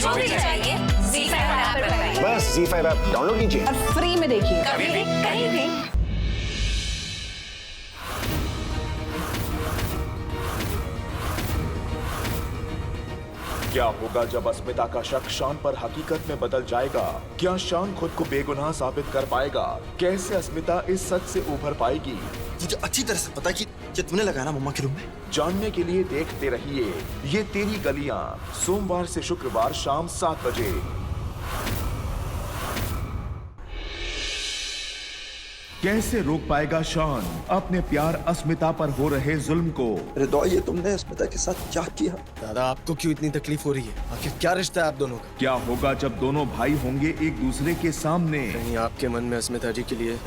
जो भी चाहिए ZEE5 ऐप पर पाइए। बस ZEE5 ऐप डाउनलोड कीजिए और फ्री में देखिए, कभी भी कहीं भी। क्या होगा जब अस्मिता का शक शान पर हकीकत में बदल जाएगा? क्या शान खुद को बेगुनाह साबित कर पाएगा? कैसे अस्मिता इस सच से उभर पाएगी? मुझे अच्छी तरह से पता है कि तुमने लगाया ना मम्मा के रूम में। जानने के लिए देखते रहिए ये तेरी गलियां, सोमवार से शुक्रवार शाम 7 बजे। कैसे रोक पाएगा शान अपने प्यार अस्मिता पर हो रहे जुल्म को? रिदवा, ये तुमने अस्मिता के साथ क्या किया? दादा, आपको क्यों इतनी तकलीफ हो रही है? आखिर क्या रिश्ता है आप दोनों का? क्या होगा जब दोनों भाई होंगे एक दूसरे के सामने? कहीं आपके मन में अस्मिता जी के लिए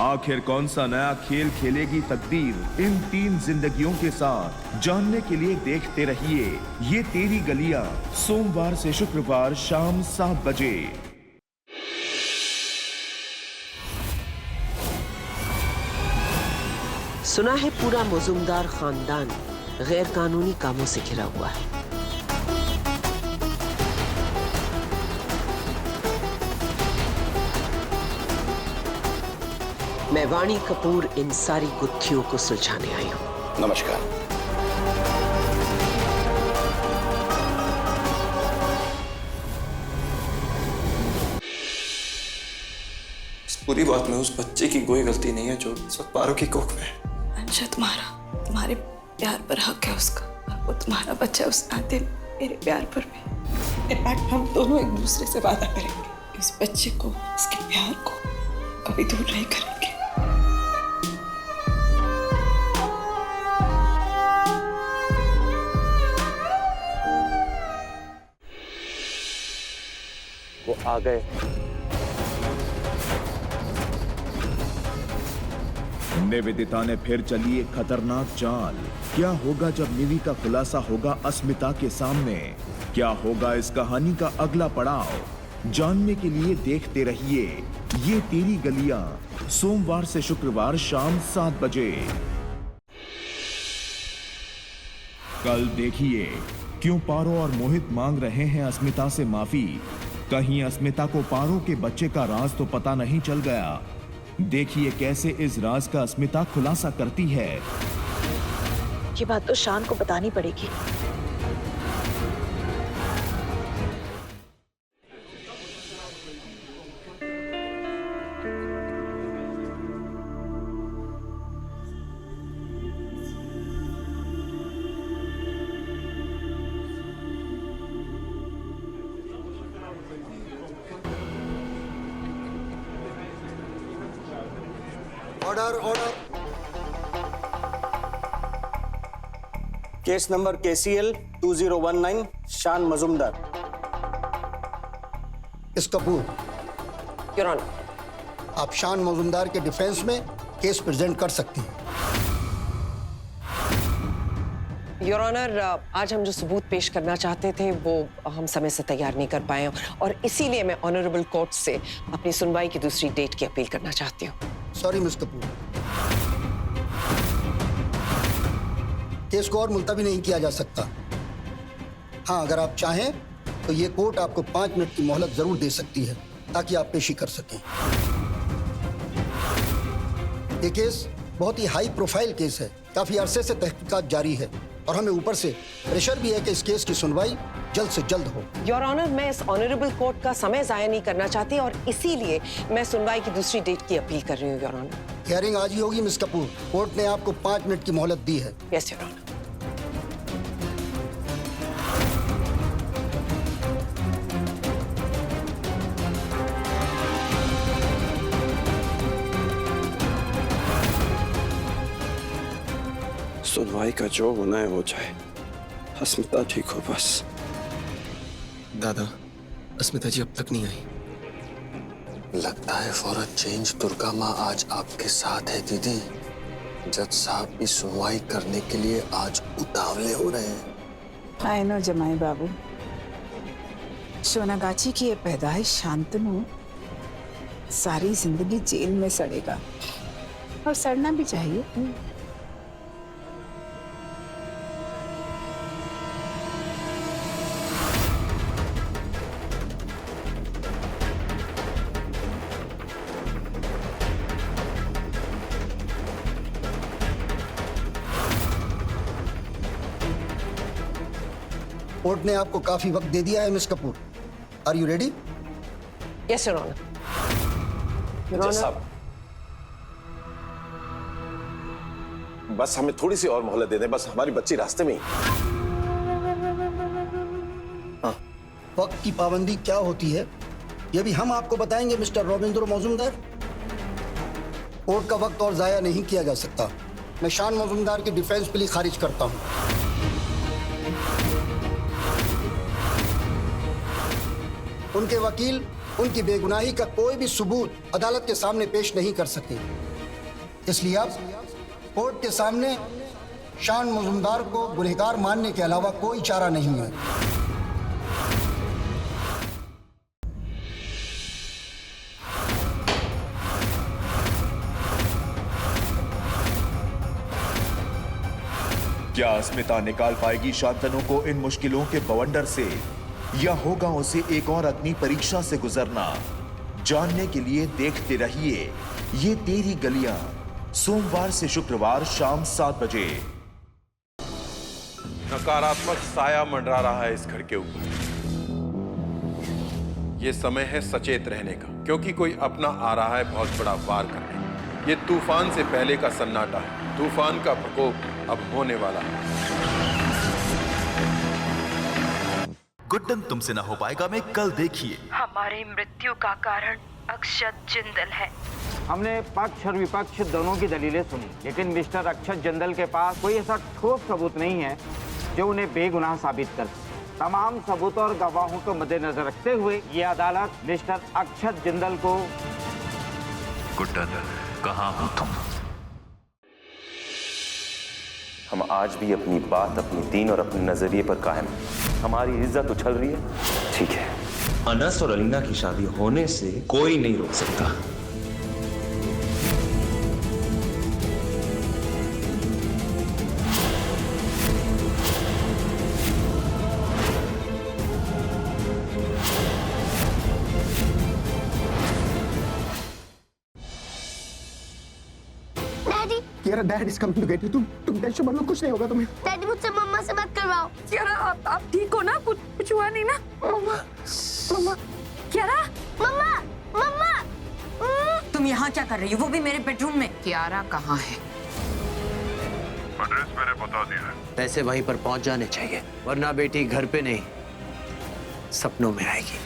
आखिर कौन सा नया खेल खेलेगी तकदीर इन 3 जिंदगियों के साथ? जानने के लिए देखते रहिए ये तेरी गलियां, सोमवार से शुक्रवार शाम 7 बजे। सुना है पूरा मजूमदार खानदान गैर कानूनी कामों से घिरा हुआ है। मैं वाणी कपूर इन सारी गुत्थियों को सुलझाने आई हूं। नमस्कार। इस पूरी बात में उस बच्चे की कोई गलती नहीं है जो इस वक्त पारो की कोख में है। अंशा, तुम्हारे प्यार पर हक है उसका, और वो तुम्हारा बच्चा उस नाते मेरे प्यार पर भी। इनफैक्ट हम दोनों एक दूसरे से वादा करेंगे इस बच्चे को, इसके प्यार को कभी दूर नहीं करेंगे। वो आ गए। निवेदिता ने फिर चली एक खतरनाक चाल। क्या होगा जब निवि का खुलासा होगा अस्मिता के सामने? क्या होगा इस कहानी का अगला पड़ाव? जानने के लिए देखते रहिए ये तेरी गलियां, सोमवार से शुक्रवार शाम 7 बजे। कल देखिए क्यों पारो और मोहित मांग रहे हैं अस्मिता से माफी। कहीं अस्मिता को पारो के बच्चे का राज तो पता नहीं चल गया? देखिए कैसे इस राज का अस्मिता खुलासा करती है। ये बात तो शान को बतानी पड़ेगी। Order order. Case number KCL 2019 Shaan Majumdar. Miss Kapoor, your honour, आप शान मजूमदार के डिफेंस में केस प्रेजेंट कर सकती हैं। योर ऑनर, आज हम जो सबूत पेश करना चाहते थे वो हम समय से तैयार नहीं कर पाए और इसीलिए मैं ऑनरेबल कोर्ट से अपनी सुनवाई की दूसरी डेट की अपील करना चाहती हूँ। सॉरी मिस कपूर, केस को और मुलतवी नहीं किया जा सकता। हाँ, अगर आप चाहें तो ये कोर्ट आपको 5 मिनट की मोहलत जरूर दे सकती है ताकि आप पेशी कर सकें। ये केस बहुत ही हाई प्रोफाइल केस है, काफी अरसे से तहकीकात जारी है और हमें ऊपर से प्रेशर भी है कि इस केस की सुनवाई जल्द से जल्द हो। योर ऑनर, मैं इस ऑनरेबल कोर्ट का समय जाया नहीं करना चाहती और इसीलिए मैं सुनवाई की दूसरी डेट की अपील कर रही हूँ। योर ऑनर, हियरिंग आज ही होगी मिस कपूर। कोर्ट ने आपको 5 मिनट की मोहलत दी है। Yes your honour. सुनवाई का जो होना है हो जाए, अस्मिता ठीक हो बस। दादा, अस्मिता जी अब तक नहीं आई। लगता है फॉर अ चेंज दुर्गा माँ आज आपके साथ है दीदी। जज साहब की सुनवाई करने के लिए आज उतावले हो रहे हैं। आई नो जमाई बाबू, सोनागाची की ये पैदाइश शांतनु सारी जिंदगी जेल में सड़ेगा और सड़ना भी चाहिए। कोर्ट ने आपको काफी वक्त दे दिया है Miss Kapoor. Are you ready? Yes your honour. जज साहब, बस हमें थोड़ी सी और मोहलत दे दें, बस हमारी बच्ची रास्ते में ही। वक्त की पाबंदी क्या होती है ये भी हम आपको बताएंगे मिस्टर रविंद्र मौजूमदार। कोर्ट का वक्त और जाया नहीं किया जा सकता। मैं शान मौजूमदार की डिफेंस प्ली खारिज करता हूं। उनके वकील उनकी बेगुनाही का कोई भी सबूत अदालत के सामने पेश नहीं कर सकते, इसलिए आप कोर्ट के सामने शान मौजूमदार को गुनहगार मानने के अलावा कोई चारा नहीं है। क्या अस्मिता निकाल पाएगी शांतनु को इन मुश्किलों के बवंडर से, या होगा उसे एक और अग्नि परीक्षा से गुजरना? जानने के लिए देखते रहिए ये तेरी गलियां, सोमवार से शुक्रवार शाम 7 बजे। नकारात्मक साया मंडरा रहा है इस घर के ऊपर। ये समय है सचेत रहने का, क्योंकि कोई अपना आ रहा है बहुत बड़ा वार करने। ये तूफान से पहले का सन्नाटा है। तूफान का प्रकोप अब होने वाला है। गुड्डन तुमसे ना हो पाएगा में कल देखिए। हमारी मृत्यु का कारण अक्षत जिंदल है। हमने पक्ष और विपक्ष दोनों की दलीलें सुनी, लेकिन मिस्टर अक्षत जिंदल के पास कोई ऐसा ठोस सबूत नहीं है जो उन्हें बेगुनाह साबित कर सके। तमाम सबूत और गवाहों को मद्देनजर रखते हुए ये अदालत मिस्टर अक्षत जिंदल को। गुड्डन कहाँ हो तुम? हम आज भी अपनी बात, अपनी दीन और अपने नजरिए पर कायम हैं। हमारी इज्जत उछल रही है, ठीक है। अनस और अलीना की शादी होने से कोई नहीं रोक सकता। Dad is coming to get you. तुम टेंशन मत लो, कुछ नहीं होगा तुम्हें। डैडी मुझसे मम्मा से बात करवाओ। कियारा, आप ठीक हो ना? कुछ हुआ नहीं ना? मम्मा कियारा, मम्मा मम्मा तुम यहाँ क्या कर रही हो? वो भी मेरे बेडरूम में। कियारा कहाँ है? एड्रेस मैंने बता दिया है। पैसे वहीं पर पहुंच जाने चाहिए, वरना बेटी घर पे नहीं सपनों में आएगी।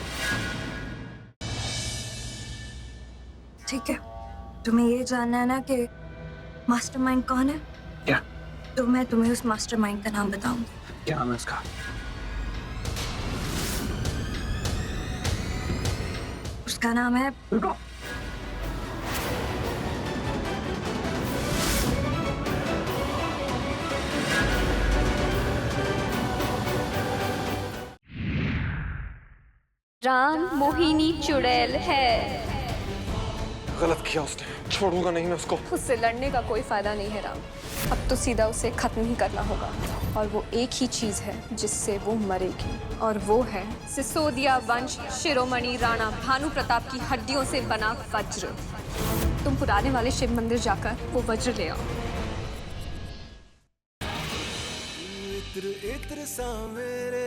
ठीक है, तुम्हें ये जानना है ना कि मास्टरमाइंड कौन है? क्या? तो मैं तुम्हें उस मास्टरमाइंड का नाम बताऊंगी। क्या नाम है उसका? उसका नाम है राम मोहिनी चुड़ैल है। गलत किया उसने, छोड़ूंगा नहीं मैं उसको। उससे लड़ने का कोई फायदा नहीं है राम। अब तो सीधा उसे खत्म ही करना होगा, और वो एक ही चीज है जिससे वो मरेगी, और वो है सिसोदिया वंश शिरोमणि राणा भानु प्रताप की हड्डियों से बना वज्र। तुम पुराने वाले शिव मंदिर जाकर वो वज्र ले आओ। इत्र इत्र सा मेरे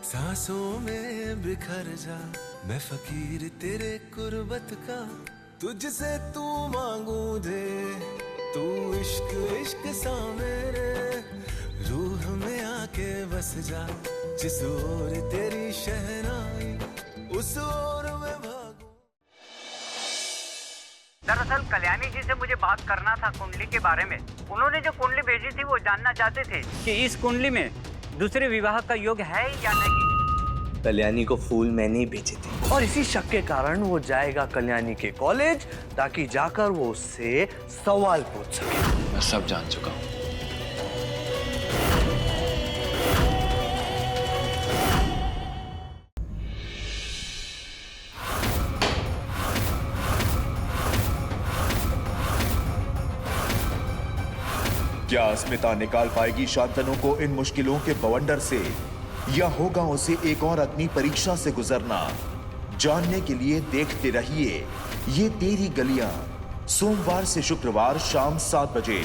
सांसों में बिखर जा, मैं फकीर तेरे कुर्बत का, तुझसे तू मांगू दे, तू इश्क इश्क सा मेरे रूह में आके बस जा, जिस ओर तेरी शहनाई उस ओर में भागू। दरअसल कल्याणी जी से मुझे बात करना था कुंडली के बारे में। उन्होंने जो कुंडली भेजी थी वो जानना चाहते थे कि इस कुंडली में दूसरे विवाह का योग है या नहीं। कल्याणी को फूल मैंने ही भेजे थे, और इसी शक के कारण वो जाएगा कल्याणी के कॉलेज, ताकि जाकर वो उससे सवाल पूछ सके। मैं सब जान चुका हूँ। क्या अस्मिता निकाल पाएगी शांतनु को इन मुश्किलों के बवंडर से, या होगा उसे एक और अग्नि परीक्षा से गुजरना? जानने के लिए देखते रहिए ये तेरी गलियां, सोमवार से शुक्रवार शाम 7 बजे।